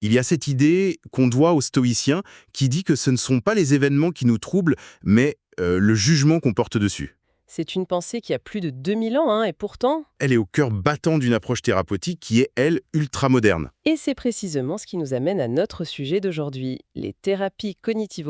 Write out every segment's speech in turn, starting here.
Il y a cette idée qu'on doit aux stoïciens qui dit que ce ne sont pas les événements qui nous troublent, mais le jugement qu'on porte dessus. C'est une pensée qui a plus de 2000 ans, hein, et pourtant... Elle est au cœur battant d'une approche thérapeutique qui est, elle, ultra-moderne. Et c'est précisément ce qui nous amène à notre sujet d'aujourd'hui, les thérapies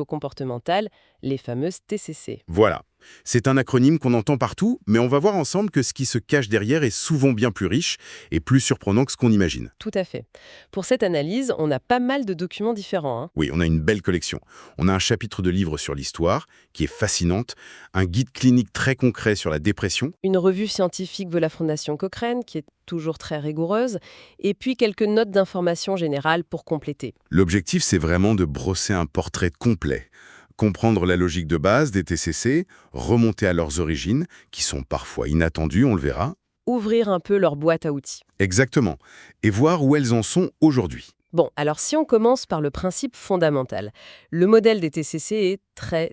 cognitivo-comportementales, les fameuses TCC. Voilà. C'est un acronyme qu'on entend partout, mais on va voir ensemble que ce qui se cache derrière est souvent bien plus riche et plus surprenant que ce qu'on imagine. Tout à fait. Pour cette analyse, on a pas mal de documents différents, hein. Oui, on a une belle collection. On a un chapitre de livre sur l'histoire, qui est fascinante, un guide clinique très concret sur la dépression, Une revue scientifique de la Fondation Cochrane, qui est toujours très rigoureuse, et puis quelques notes d'information générales pour compléter. L'objectif, c'est vraiment de brosser un portrait complet, comprendre la logique de base des TCC, remonter à leurs origines, qui sont parfois inattendues, on le verra. Ouvrir un peu leur boîte à outils. Exactement. Et voir où elles en sont aujourd'hui. Bon, alors si on commence par le principe fondamental, le modèle des TCC est très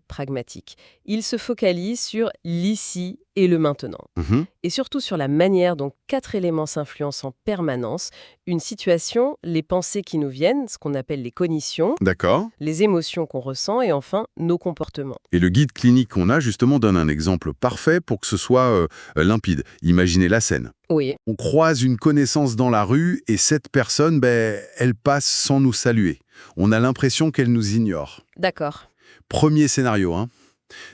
pragmatique. Il se focalise sur l'ici et le maintenant. Mhm. Et surtout sur la manière dont 4 éléments s'influencent en permanence. Une situation, les pensées qui nous viennent, ce qu'on appelle les cognitions, D'accord. les émotions qu'on ressent et enfin nos comportements. Et le guide clinique qu'on a, justement, donne un exemple parfait pour que ce soit limpide. Imaginez la scène. Oui, On croise une connaissance dans la rue et cette personne, elle passe sans nous saluer. On a l'impression qu'elle nous ignore. d'accord. Premier scénario, hein.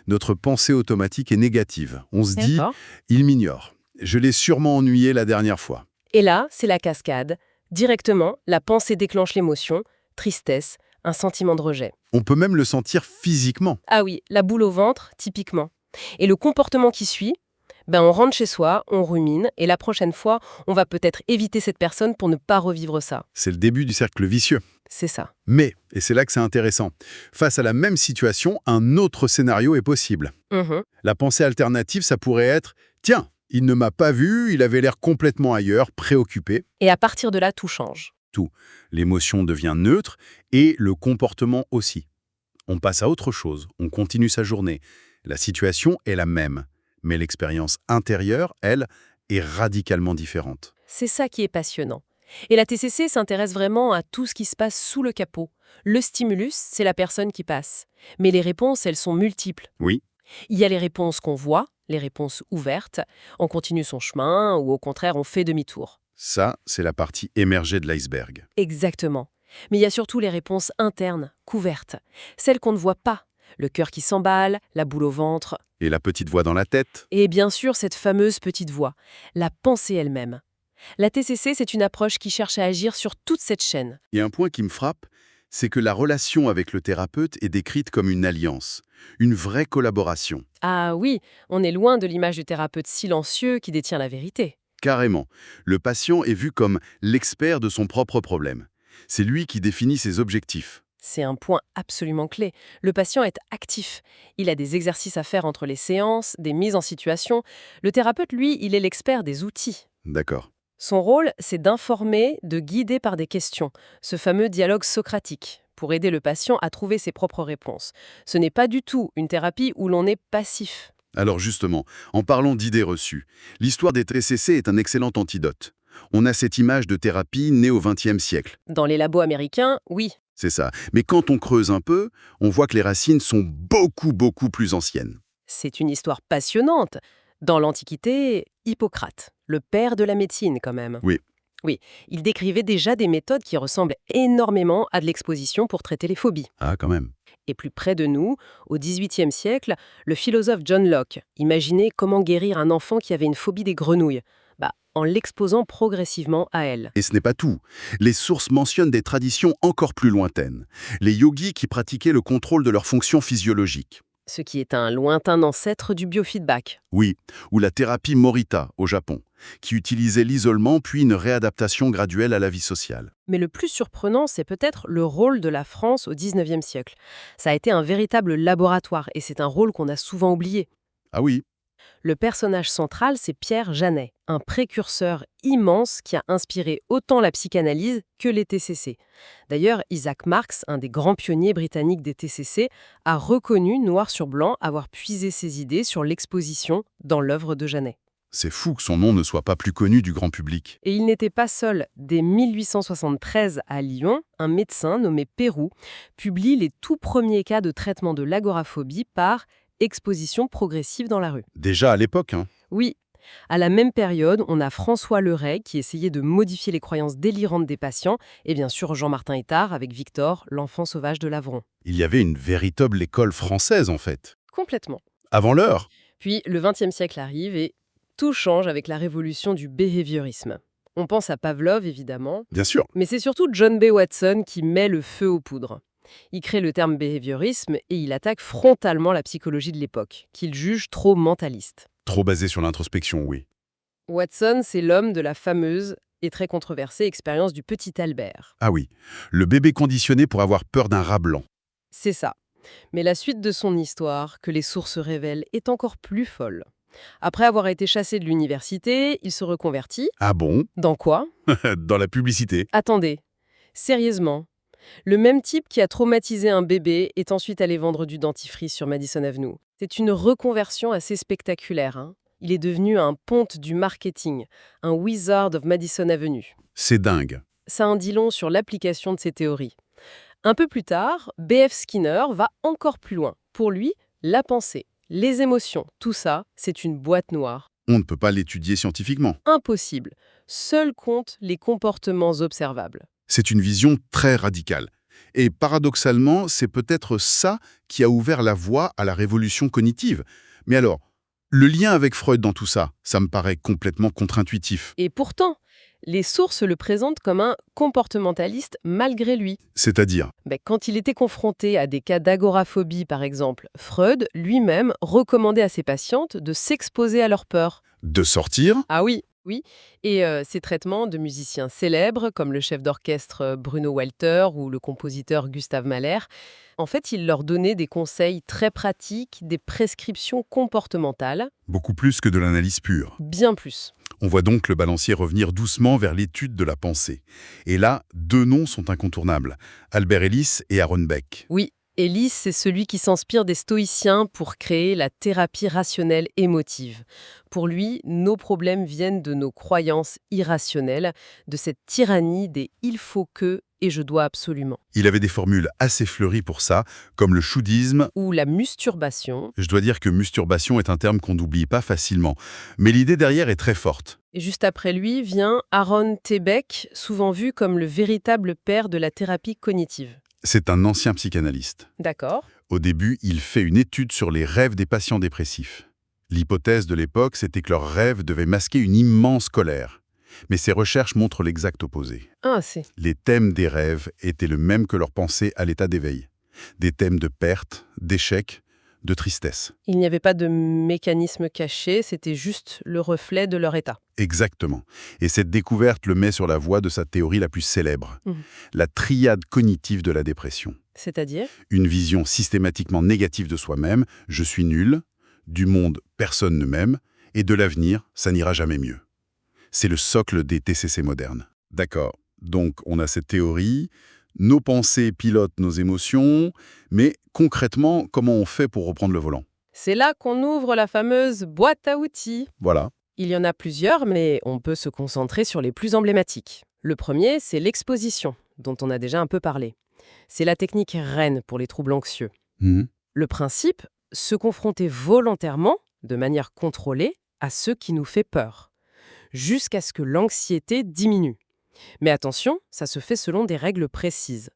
Notre pensée automatique est négative. On se dit, D'accord. il m'ignore. Je l'ai sûrement ennuyé la dernière fois. Et là, c'est la cascade. Directement, la pensée déclenche l'émotion, tristesse, un sentiment de rejet. On peut même le sentir physiquement. Ah oui, la boule au ventre, typiquement. Et le comportement qui suit, on rentre chez soi, on rumine, et la prochaine fois, on va peut-être éviter cette personne pour ne pas revivre ça. C'est le début du cercle vicieux. C'est ça. Mais, et c'est là que c'est intéressant, face à la même situation, un autre scénario est possible. Mhm. La pensée alternative, ça pourrait être « Tiens, il ne m'a pas vu, il avait l'air complètement ailleurs, préoccupé. Et à partir de là, tout change. » Tout. L'émotion devient neutre et le comportement aussi. On passe à autre chose, on continue sa journée. La situation est la même, mais l'expérience intérieure, elle, est radicalement différente. C'est ça qui est passionnant. Et la TCC s'intéresse vraiment à tout ce qui se passe sous le capot. Le stimulus, c'est la personne qui passe. Mais les réponses, elles sont multiples. Oui, Il y a les réponses qu'on voit, les réponses ouvertes, on continue son chemin ou au contraire on fait demi-tour. ça, c'est la partie émergée de l'iceberg. Exactement. Mais il y a surtout les réponses internes, couvertes, celles qu'on ne voit pas, le cœur qui s'emballe, la boule au ventre, Et la petite voix dans la tête? et bien sûr cette fameuse petite voix, la pensée elle-même. La TCC, c'est une approche qui cherche à agir sur toute cette chaîne. Et un point qui me frappe, c'est que la relation avec le thérapeute est décrite comme une alliance, une vraie collaboration. Ah oui, on est loin de l'image du thérapeute silencieux qui détient la vérité. Carrément. Le patient est vu comme l'expert de son propre problème. C'est lui qui définit ses objectifs. C'est un point absolument clé. Le patient est actif. Il a des exercices à faire entre les séances, des mises en situation. Le thérapeute, lui, il est l'expert des outils. D'accord. Son rôle, c'est d'informer, de guider par des questions, ce fameux dialogue socratique, pour aider le patient à trouver ses propres réponses. Ce n'est pas du tout une thérapie où l'on est passif. Alors justement, en parlant d'idées reçues, l'histoire des TCC est un excellent antidote. On a cette image de thérapie née au XXe siècle. Dans les labos américains, oui. C'est ça. Mais quand on creuse un peu, on voit que les racines sont beaucoup plus anciennes. C'est une histoire passionnante. Dans l'Antiquité, Hippocrate, le père de la médecine quand même. Oui. Oui, il décrivait déjà des méthodes qui ressemblent énormément à de l'exposition pour traiter les phobies. Ah, quand même. Et plus près de nous, au XVIIIe siècle, le philosophe John Locke imaginait comment guérir un enfant qui avait une phobie des grenouilles, en l'exposant progressivement à elle. Et ce n'est pas tout. Les sources mentionnent des traditions encore plus lointaines. Les yogis qui pratiquaient le contrôle de leurs fonctions physiologiques. Ce qui est un lointain ancêtre du biofeedback. Oui, ou la thérapie Morita au Japon, qui utilisait l'isolement puis une réadaptation graduelle à la vie sociale. Mais le plus surprenant, c'est peut-être le rôle de la France au XIXe siècle. Ça a été un véritable laboratoire et c'est un rôle qu'on a souvent oublié. Ah oui, Le personnage central, c'est Pierre Janet, un précurseur immense qui a inspiré autant la psychanalyse que les TCC. D'ailleurs, Isaac Marx, un des grands pionniers britanniques des TCC, a reconnu noir sur blanc avoir puisé ses idées sur l'exposition dans l'œuvre de Janet. C'est fou que son nom ne soit pas plus connu du grand public. Et il n'était pas seul. Dès 1873, à Lyon, un médecin nommé Péroux publie les tout premiers cas de traitement de l'agoraphobie par exposition progressive dans la rue. Déjà à l'époque, hein. Oui, à la même période, on a François Leray qui essayait de modifier les croyances délirantes des patients, et bien sûr Jean-Martin Ettard avec Victor, l'enfant sauvage de l'Aveyron. Il y avait une véritable école française, en fait. Complètement. Avant l'heure. Puis le XXe siècle arrive et tout change avec la révolution du behaviorisme. On pense à Pavlov, évidemment, Bien sûr. mais c'est surtout John B. Watson qui met le feu aux poudres. Il crée le terme behaviorisme et il attaque frontalement la psychologie de l'époque, qu'il juge trop mentaliste. Trop basé sur l'introspection, oui. Watson, c'est l'homme de la fameuse et très controversée expérience du petit Albert. Ah oui, le bébé conditionné pour avoir peur d'un rat blanc. C'est ça. Mais la suite de son histoire, que les sources révèlent, est encore plus folle. Après avoir été chassé de l'université, il se reconvertit. Ah bon? Dans quoi? Dans la publicité. Attendez. Sérieusement? Le même type qui a traumatisé un bébé est ensuite allé vendre du dentifrice sur Madison Avenue. C'est une reconversion assez spectaculaire, hein. Il est devenu un ponte du marketing, un wizard of Madison Avenue. C'est dingue. Ça en dit long sur l'application de ces théories. Un peu plus tard, B.F. Skinner va encore plus loin. Pour lui, la pensée, les émotions, tout ça, c'est une boîte noire. On ne peut pas l'étudier scientifiquement. Impossible. Seuls comptent les comportements observables. C'est une vision très radicale. Et paradoxalement, c'est peut-être ça qui a ouvert la voie à la révolution cognitive. Mais alors, le lien avec Freud dans tout ça, ça me paraît complètement contre-intuitif. Et pourtant, les sources le présentent comme un comportementaliste malgré lui. C'est-à-dire, Quand il était confronté à des cas d'agoraphobie, par exemple, Freud lui-même recommandait à ses patientes de s'exposer à leur peur. de sortir, Ah oui, oui. Et ces traitements de musiciens célèbres, comme le chef d'orchestre Bruno Walter ou le compositeur Gustave Mahler, en fait, il leur donnait des conseils très pratiques, des prescriptions comportementales, beaucoup plus que de l'analyse pure. bien plus. On voit donc le balancier revenir doucement vers l'étude de la pensée. Et là, deux noms sont incontournables, Albert Ellis et Aaron Beck. Oui, Ellis, c'est celui qui s'inspire des stoïciens pour créer la thérapie rationnelle émotive. Pour lui, nos problèmes viennent de nos croyances irrationnelles, de cette tyrannie des « il faut que » et « je dois absolument Il avait des formules assez fleuries pour ça, comme le choudisme. ». Ou la musturbation. Je dois dire que musturbation est un terme qu'on n'oublie pas facilement. Mais l'idée derrière est très forte. Et juste après lui vient Aaron T. Beck, souvent vu comme le véritable père de la thérapie cognitive. C'est un ancien psychanalyste. D'accord. Au début, il fait une étude sur les rêves des patients dépressifs. L'hypothèse de l'époque, c'était que leurs rêves devaient masquer une immense colère. Mais ses recherches montrent l'exact opposé. Ah, c'est... Les thèmes des rêves étaient le même que leurs pensées à l'état d'éveil. Des thèmes de perte, d'échec, de tristesse. Il n'y avait pas de mécanisme caché, c'était juste le reflet de leur état. Exactement. Et cette découverte le met sur la voie de sa théorie la plus célèbre, Mhm. la triade cognitive de la dépression. C'est-à-dire? Une vision systématiquement négative de soi-même, je suis nul, du monde, personne ne m'aime, et de l'avenir, ça n'ira jamais mieux. C'est le socle des TCC modernes. D'accord, donc on a cette théorie, nos pensées pilotent nos émotions, mais concrètement, comment on fait pour reprendre le volant? C'est là qu'on ouvre la fameuse boîte à outils. Voilà. Il y en a plusieurs, mais on peut se concentrer sur les plus emblématiques. Le premier, c'est l'exposition, dont on a déjà un peu parlé. C'est la technique reine pour les troubles anxieux. Mhm. Le principe, se confronter volontairement, de manière contrôlée, à ce qui nous fait peur, jusqu'à ce que l'anxiété diminue. Mais attention, ça se fait selon des règles précises.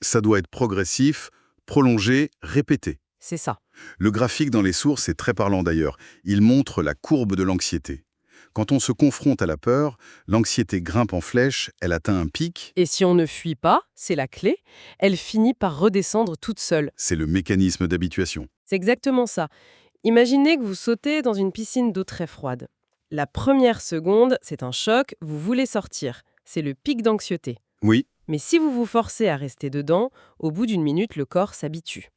Ça doit être progressif, prolongé, répété. C'est ça. Le graphique dans les sources est très parlant d'ailleurs. Il montre la courbe de l'anxiété. Quand on se confronte à la peur, l'anxiété grimpe en flèche, elle atteint un pic. Et si on ne fuit pas, c'est la clé, elle finit par redescendre toute seule. C'est le mécanisme d'habituation. C'est exactement ça. Imaginez que vous sautez dans une piscine d'eau très froide. La première seconde, c'est un choc, vous voulez sortir. C'est le pic d'anxiété. Oui, Mais si vous vous forcez à rester dedans, au bout d'une minute, le corps s'habitue.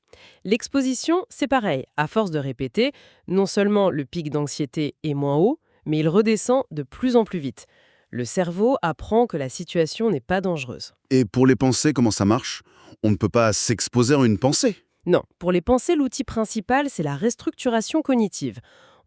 L'exposition, c'est pareil. À force de répéter, non seulement le pic d'anxiété est moins haut, mais il redescend de plus en plus vite. Le cerveau apprend que la situation n'est pas dangereuse. et pour les pensées, comment ça marche? On ne peut pas s'exposer à une pensée. Non, pour les pensées, l'outil principal, c'est la restructuration cognitive.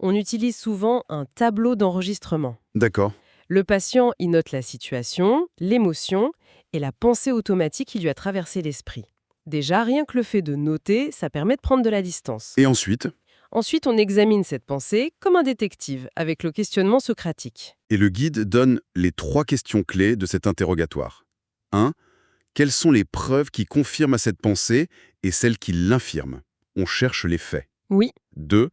On utilise souvent un tableau d'enregistrement. D'accord. Le patient y note la situation, l'émotion et la pensée automatique qui lui a traversé l'esprit. Déjà, rien que le fait de noter, ça permet de prendre de la distance. Et ensuite? Ensuite, on examine cette pensée comme un détective, avec le questionnement socratique. Et le guide donne les 3 questions clés de cet interrogatoire. 1. Quelles sont les preuves qui confirment à cette pensée et celles qui l'infirment? On cherche les faits. Oui, 2.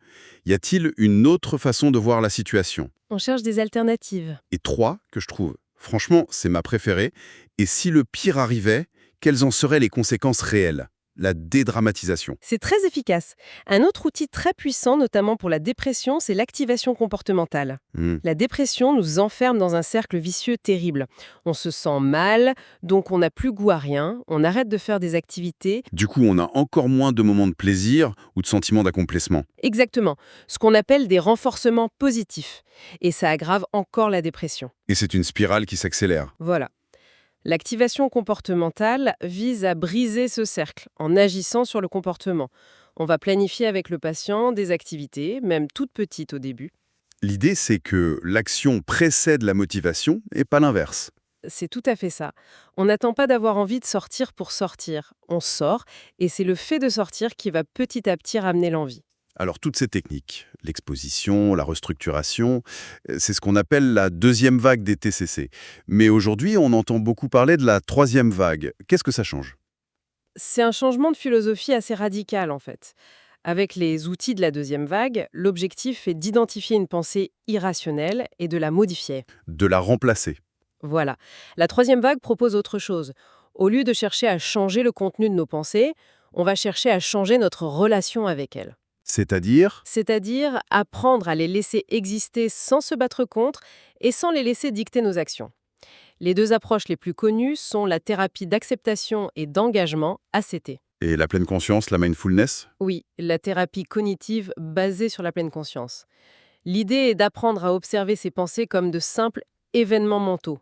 Y a-t-il une autre façon de voir la situation? on cherche des alternatives. Et 3, que je trouve, franchement, c'est ma préférée. Et si le pire arrivait, quelles en seraient les conséquences réelles? La dédramatisation. C'est très efficace. Un autre outil très puissant, notamment pour la dépression, c'est l'activation comportementale. Hmm. La dépression nous enferme dans un cercle vicieux terrible. On se sent mal, donc on n'a plus goût à rien, on arrête de faire des activités. Du coup, on a encore moins de moments de plaisir ou de sentiments d'accomplissement. Exactement, ce qu'on appelle des renforcements positifs. Et ça aggrave encore la dépression. Et c'est une spirale qui s'accélère. Voilà. L'activation comportementale vise à briser ce cercle en agissant sur le comportement. On va planifier avec le patient des activités, même toutes petites au début. L'idée, c'est que l'action précède la motivation et pas l'inverse. C'est tout à fait ça. On n'attend pas d'avoir envie de sortir pour sortir. On sort, et c'est le fait de sortir qui va petit à petit ramener l'envie. Alors, toutes ces techniques, l'exposition, la restructuration, c'est ce qu'on appelle la deuxième vague des TCC. Mais aujourd'hui, on entend beaucoup parler de la troisième vague. Qu'est-ce que ça change? C'est un changement de philosophie assez radical, en fait. Avec les outils de la deuxième vague, l'objectif est d'identifier une pensée irrationnelle et de la modifier. De la remplacer. Voilà. La troisième vague propose autre chose. Au lieu de chercher à changer le contenu de nos pensées, on va chercher à changer notre relation avec elles. C'est-à-dire? C'est-à-dire apprendre à les laisser exister sans se battre contre et sans les laisser dicter nos actions. Les deux approches les plus connues sont la thérapie d'acceptation et d'engagement, ACT. Et la pleine conscience, la mindfulness? Oui, la thérapie cognitive basée sur la pleine conscience. L'idée est d'apprendre à observer ses pensées comme de simples événements mentaux.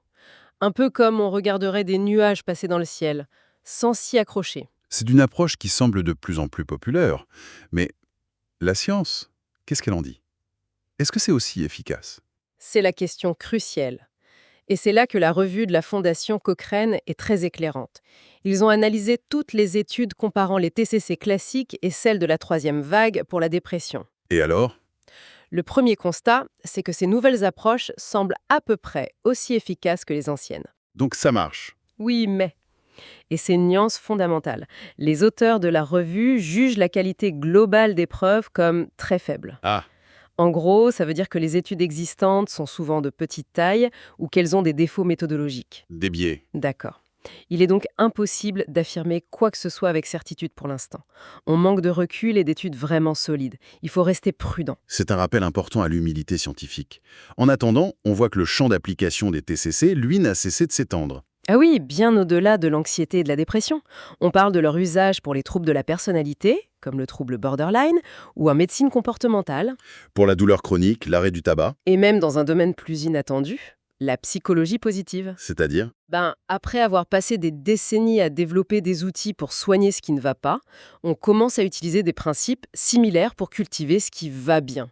Un peu comme on regarderait des nuages passer dans le ciel, sans s'y accrocher. C'est une approche qui semble de plus en plus populaire. Mais la science, qu'est-ce qu'elle en dit? Est-ce que c'est aussi efficace? C'est la question cruciale. Et c'est là que la revue de la Fondation Cochrane est très éclairante. Ils ont analysé toutes les études comparant les TCC classiques et celles de la troisième vague pour la dépression. Et alors? Le premier constat, c'est que ces nouvelles approches semblent à peu près aussi efficaces que les anciennes. Donc ça marche. Oui, mais... Et c'est une nuance fondamentale. Les auteurs de la revue jugent la qualité globale des preuves comme très faible. Ah, En gros, ça veut dire que les études existantes sont souvent de petite taille ou qu'elles ont des défauts méthodologiques. des biais. D'accord. Il est donc impossible d'affirmer quoi que ce soit avec certitude pour l'instant. On manque de recul et d'études vraiment solides. Il faut rester prudent. C'est un rappel important à l'humilité scientifique. En attendant, on voit que le champ d'application des TCC, lui, n'a cessé de s'étendre. Ah oui, bien au-delà de l'anxiété et de la dépression. On parle de leur usage pour les troubles de la personnalité, comme le trouble borderline, ou en médecine comportementale, Pour la douleur chronique, l'arrêt du tabac, et même dans un domaine plus inattendu, la psychologie positive. c'est-à-dire? Après avoir passé des décennies à développer des outils pour soigner ce qui ne va pas, on commence à utiliser des principes similaires pour cultiver ce qui va bien.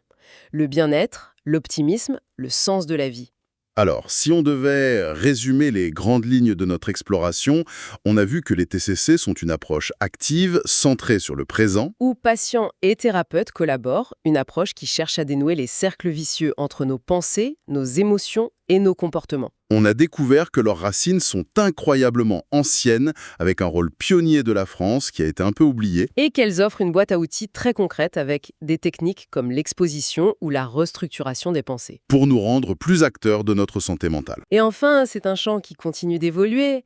Le bien-être, l'optimisme, le sens de la vie. Alors, si on devait résumer les grandes lignes de notre exploration, on a vu que les TCC sont une approche active, centrée sur le présent. Où patients et thérapeutes collaborent, une approche qui cherche à dénouer les cercles vicieux entre nos pensées, nos émotions et nos comportements. On a découvert que leurs racines sont incroyablement anciennes, avec un rôle pionnier de la France qui a été un peu oublié. Et qu'elles offrent une boîte à outils très concrète avec des techniques comme l'exposition ou la restructuration des pensées. Pour nous rendre plus acteurs de notre santé mentale. Et enfin, c'est un champ qui continue d'évoluer,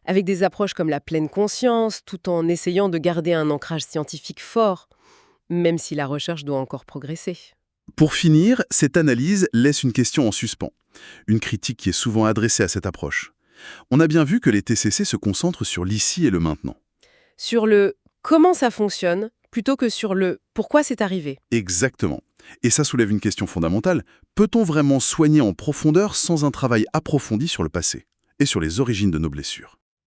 avec des approches comme la pleine conscience, tout en essayant de garder un ancrage scientifique fort, même si la recherche doit encore progresser. Pour finir, cette analyse laisse une question en suspens. Une critique qui est souvent adressée à cette approche. On a bien vu que les TCC se concentrent sur l'ici et le maintenant. Sur le comment ça fonctionne, plutôt que sur le pourquoi c'est arrivé. Exactement. Et ça soulève une question fondamentale. Peut-on vraiment soigner en profondeur sans un travail approfondi sur le passé et sur les origines de nos blessures?